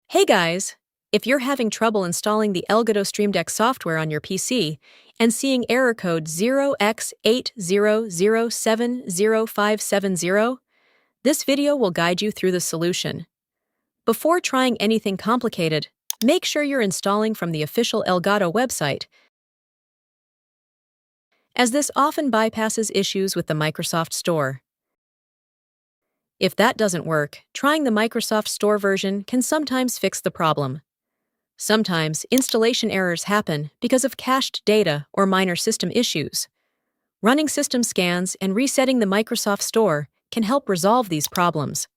Hey guys! If you're having trouble installing the Elgato Stream Deck software on your PC and seeing error code 0x80070570, this video will guide you through the solution. Before trying anything complicated, make sure you're installing from the official Elgato website, as this often bypasses issues with the Microsoft Store. If that doesn't work, trying the Microsoft Store version can sometimes fix the problem. Sometimes, installation errors happen because of cached data or minor system issues. Running system scans and resetting the Microsoft Store can help resolve these problems.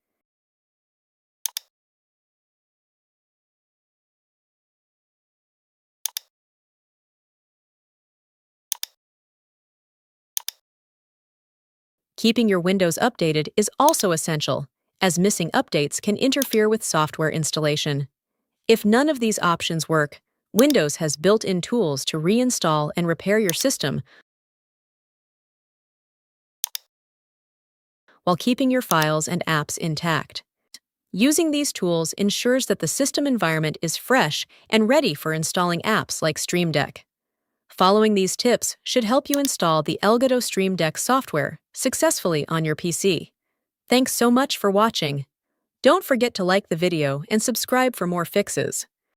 Keeping your Windows updated is also essential, as missing updates can interfere with software installation. If none of these options work, Windows has built-in tools to reinstall and repair your system while keeping your files and apps intact. Using these tools ensures that the system environment is fresh and ready for installing apps like Stream Deck. Following these tips should help you install the Elgato Stream Deck software successfully on your PC. Thanks so much for watching. Don't forget to like the video and subscribe for more fixes.